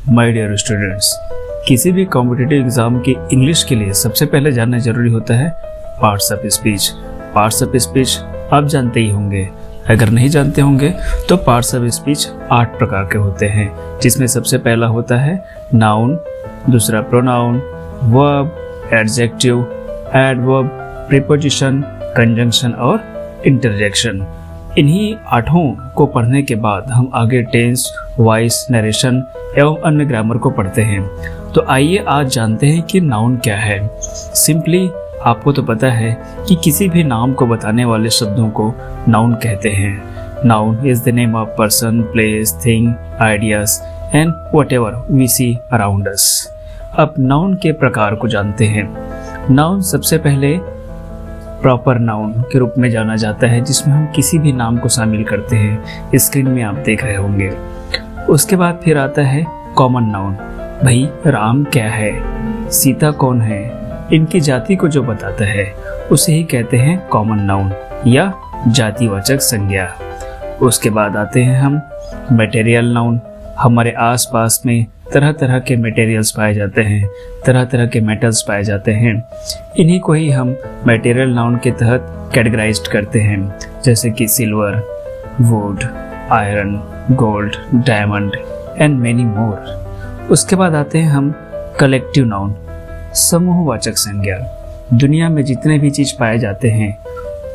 My dear students, किसी भी competitive exam की इंग्लिश के लिए सबसे पहले जानना जरूरी होता है parts of speech. Parts of speech आप जानते ही होंगे, अगर नहीं जानते होंगे तो पार्ट्स ऑफ स्पीच 8 प्रकार के होते हैं, जिसमें सबसे पहला होता है नाउन, दूसरा pronoun, verb, adjective, adverb, preposition, conjunction और इंटरजेक्शन। इन्हीं 8 को पढ़ने के बाद हम आगे टेंस, वॉइस, नरेशन एवं अन्य ग्रामर को पढ़ते हैं। तो आइए आज जानते हैं कि नाउन क्या है। सिंपली आपको तो पता है कि किसी भी नाम को बताने वाले शब्दों को नाउन कहते हैं। Noun is the name of person, place, thing, ideas and whatever we see around us. अब नाउन के प्रकार को जानते हैं। नाउन सबसे पहले प्रॉपर नाउन के रूप में जाना जाता है, जिसमें हम किसी भी नाम को शामिल करते हैं। स्क्रीन में आप देख रहे होंगे। उसके बाद फिर आता है कॉमन नाउन। भाई राम क्या है, सीता कौन है, इनकी जाति को जो बताता है उसे ही कहते हैं कॉमन नाउन या जातिवाचक संज्ञा। उसके बाद आते हैं हम मटेरियल नाउन। हमारे आसपास में तरह तरह के मटेरियल्स पाए जाते हैं, तरह तरह के मेटल्स पाए जाते हैं। इन्हीं को ही हम मटेरियल नाउन के तहत कैटेगराइज्ड करते हैं, जैसे कि silver, would, iron, gold, diamond and many more. उसके बाद आते हैं हम कलेक्टिव नाउन, समूहवाचक संज्ञा। दुनिया में जितने भी चीज पाए जाते हैं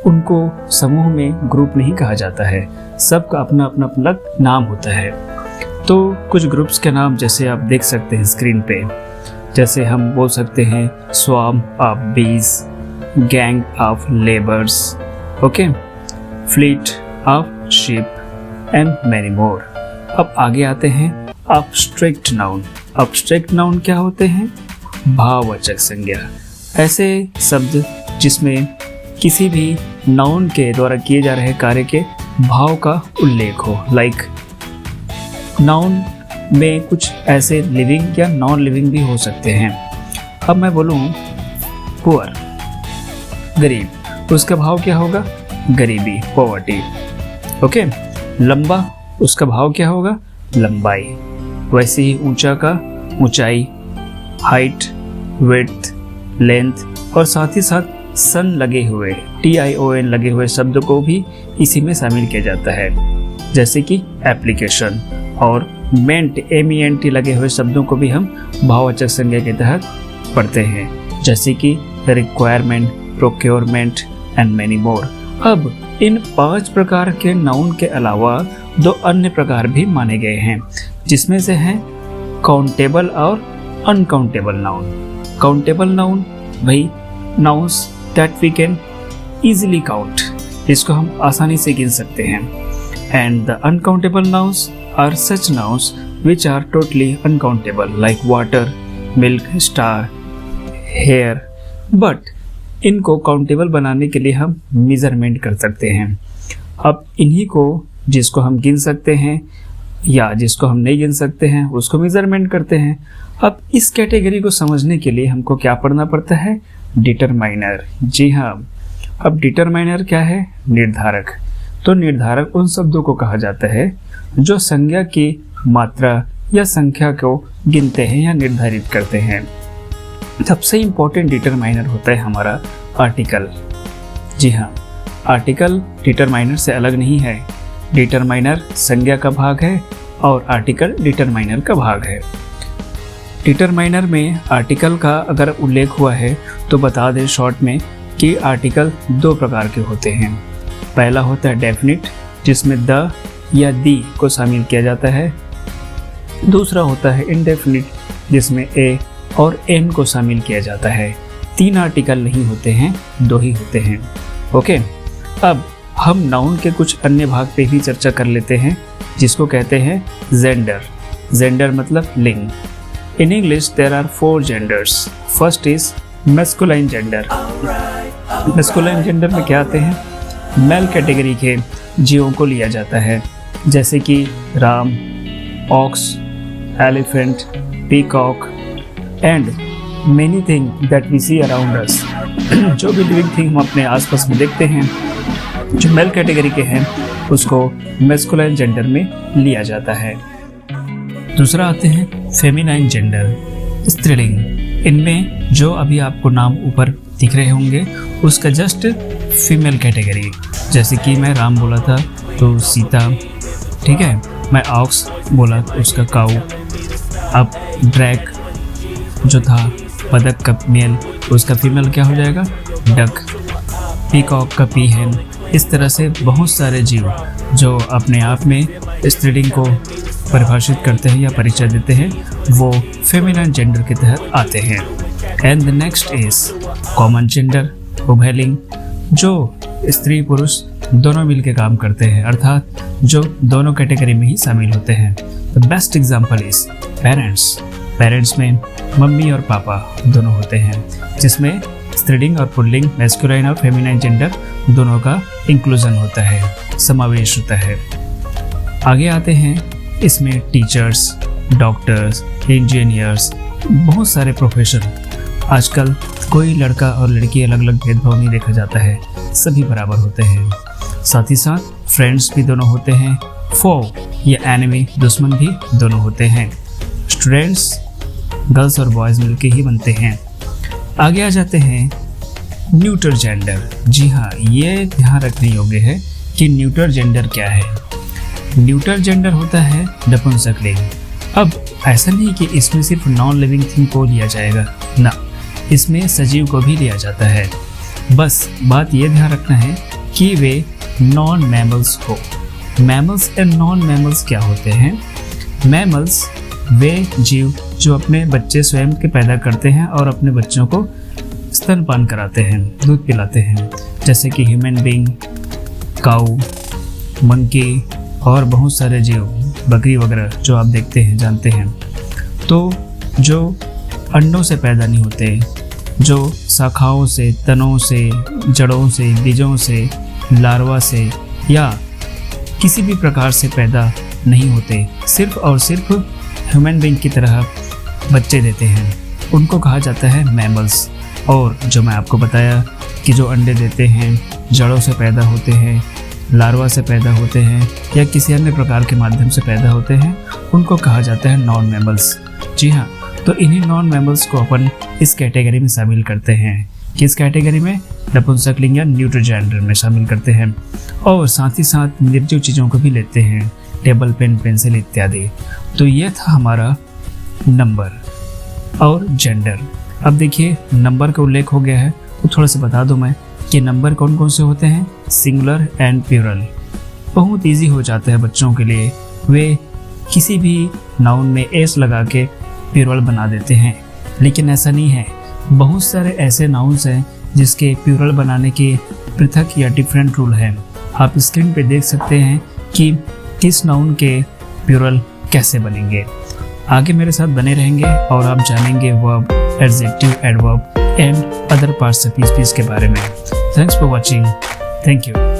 उनको समूह में ग्रुप नहीं कहा जाता है, सबका अपना अपना अलग नाम होता है। तो कुछ ग्रुप्स के नाम जैसे आप देख सकते हैं स्क्रीन पे, जैसे हम बोल सकते हैं स्वार्म ऑफ बीज, gang of labours, okay, fleet of ship and many more. अब आगे आते हैं अब्स्ट्रैक्ट नाउन। अब्स्ट्रैक्ट नाउन क्या होते हैं? भाववाचक संज्ञा। ऐसे शब्द जिसमें किसी भी नाउन के द्वारा किए जा रहे कार्य के भाव का उल्लेख हो। लाइक नाउन में कुछ ऐसे लिविंग या नॉन लिविंग भी हो सकते हैं। अब मैं बोलूँ पुअर, गरीब, उसका भाव क्या होगा? गरीबी, पॉवर्टी। ओके, लंबा, उसका भाव क्या होगा? लंबाई। वैसे ही ऊंचा का ऊंचाई, हाइट, विड्थ, लेंथ और साथ ही साथ सन लगे हुए, TION लगे हुए शब्द को भी इसी में शामिल किया जाता है, जैसे कि एप्लीकेशन। और मेंट, MENT लगे हुए शब्दों को भी हम भाववाचक संज्ञा के तहत पढ़ते हैं, जैसे कि requirement, procurement and many more. अब इन 5 प्रकार के नाउन के अलावा 2 अन्य प्रकार भी माने गए हैं, जिसमें से हैं काउंटेबल और अनकाउंटेबल नाउन। काउंटेबल नाउन, भाई nouns that we can easily count, इसको हम आसानी से गिन सकते हैं। And the uncountable nouns are such nouns which are totally uncountable, like water, milk, star, hair, but इनको काउंटेबल बनाने के लिए हम मेजरमेंट कर सकते हैं। अब इन्हीं को, जिसको हम गिन सकते हैं या जिसको हम नहीं गिन सकते हैं, उसको मेजरमेंट करते हैं। अब इस कैटेगरी को समझने के लिए हमको क्या पढ़ना पड़ता है? डिटरमाइनर। जी हाँ, अब डिटरमाइनर क्या है? निर्धारक। तो निर्धारक उन शब्दों को कहा जाता है जो संज्ञा की मात्रा या संख्या को गिनते हैं या निर्धारित करते हैं। सबसे इम्पोर्टेंट डिटरमाइनर होता है हमारा आर्टिकल। जी हाँ, आर्टिकल डिटरमाइनर से अलग नहीं है। डिटरमाइनर संज्ञा का भाग है और आर्टिकल डिटरमाइनर का भाग है। डिटरमाइनर में आर्टिकल का अगर उल्लेख हुआ है तो बता दें शॉर्ट में कि आर्टिकल 2 प्रकार के होते हैं। पहला होता है डेफिनिट, जिसमें द या दी को शामिल किया जाता है। दूसरा होता है इनडेफिनिट, जिसमें ए और एन को शामिल किया जाता है। 3 आर्टिकल नहीं होते हैं, 2 ही होते हैं। ओके, अब हम नाउन के कुछ अन्य भाग पे भी चर्चा कर लेते हैं, जिसको कहते हैं जेंडर। जेंडर मतलब लिंग। In English there are 4 genders। First is masculine gender. Masculine gender में क्या आते हैं? मेल कैटेगरी के जीवों को लिया जाता है, जैसे कि ram, ox, elephant, peacock and many thing that we see around us. जो भी लिविंग थिंग हम अपने आसपास में देखते हैं जो मेल कैटेगरी के हैं, उसको मैस्कुलाइन जेंडर में लिया जाता है। दूसरा आते हैं फेमिनाइन जेंडर, स्त्रीलिंग। इनमें जो अभी आपको नाम ऊपर दिख रहे होंगे उसका जस्ट फीमेल कैटेगरी। जैसे कि मैं राम बोला था तो सीता, ठीक है। मैं ऑक्स बोला तो उसका काऊ। अब ड्रैक जो था बदक का मेल, उसका फीमेल क्या हो जाएगा, डक। पीकॉक का पीहेन। इस तरह से बहुत सारे जीव जो अपने आप में स्त्रीलिंग को परिभाषित करते हैं या परिचय देते हैं वो फेमिनाइन जेंडर के तहत आते हैं। And the next is common gender, उभयलिंग, जो स्त्री पुरुष दोनों मिलकर काम करते हैं, अर्थात जो दोनों कैटेगरी में ही शामिल होते हैं। The best example is parents. Parents में मम्मी और पापा दोनों होते हैं, जिसमें स्त्रीलिंग और पुल्लिंग, मैस्कुलाइन और फेमिनाइन जेंडर दोनों का इंक्लूजन होता है, समावेश होता है। आगे आते हैं, इसमें टीचर्स, डॉक्टर्स, इंजीनियर्स, बहुत सारे प्रोफेशन। आजकल कोई लड़का और लड़की अलग अलग भेदभाव नहीं देखा जाता है, सभी बराबर होते हैं। साथ ही साथ फ्रेंड्स भी दोनों होते हैं, फो या एनिमी, दुश्मन भी दोनों होते हैं। स्टूडेंट्स गर्ल्स और बॉयज़ मिलके ही बनते हैं। आगे आ जाते हैं न्यूटर जेंडर। जी हाँ, ये ध्यान रखने योग्य है कि न्यूटर जेंडर क्या है। न्यूटर जेंडर होता है नपुंसकलिंग। अब ऐसा नहीं कि इसमें सिर्फ नॉन लिविंग थिंग को लिया जाएगा, ना, इसमें सजीव को भी लिया जाता है। बस बात ये ध्यान रखना है कि वे नॉन मैमल्स हो। मैमल्स एंड नॉन मैमल्स क्या होते हैं? मैमल्स वे जीव जो अपने बच्चे स्वयं के पैदा करते हैं और अपने बच्चों को स्तनपान कराते हैं, दूध पिलाते हैं, जैसे कि ह्यूमन बीइंग, काऊ, मंकी और बहुत सारे जीव, बकरी वगैरह जो आप देखते हैं, जानते हैं। तो जो अंडों से पैदा नहीं होते, जो शाखाओं से, तनों से, जड़ों से, बीजों से, लार्वा से या किसी भी प्रकार से पैदा नहीं होते, सिर्फ और सिर्फ ह्यूमन बीइंग की तरह बच्चे देते हैं, उनको कहा जाता है मैमल्स। और जो मैं आपको बताया कि जो अंडे देते हैं, जड़ों से पैदा होते हैं, लार्वा से पैदा होते हैं या किसी अन्य प्रकार के माध्यम से पैदा होते हैं, उनको कहा जाता है नॉन मैमल्स। जी हाँ, तो इन्हीं नॉन मैमल्स को अपन इस कैटेगरी में शामिल करते हैं। किस कैटेगरी में? नपुंसकलिंग या न्यूटर जेंडर में शामिल करते हैं। और साथ ही साथ निर्जीव चीज़ों को भी लेते हैं, टेबल, पेन, पेंसिल इत्यादि। तो ये था हमारा नंबर और जेंडर। अब देखिए, नंबर का उल्लेख हो गया है तो थोड़ा सा बता दूं मैं कि नंबर कौन कौन से होते हैं, सिंगुलर एंड प्लूरल। बहुत इजी हो जाता है बच्चों के लिए, वे किसी भी नाउन में एस लगा के प्लूरल बना देते हैं, लेकिन ऐसा नहीं है। बहुत सारे ऐसे नाउन्स हैं जिसके प्लूरल बनाने के पृथक या डिफरेंट रूल हैं। आप स्क्रीन पे देख सकते हैं कि किस नाउन के प्लूरल कैसे बनेंगे। आगे मेरे साथ बने रहेंगे और आप जानेंगे verb, adjective, adverb and other parts of speech के बारे में। Thanks for watching. Thank you.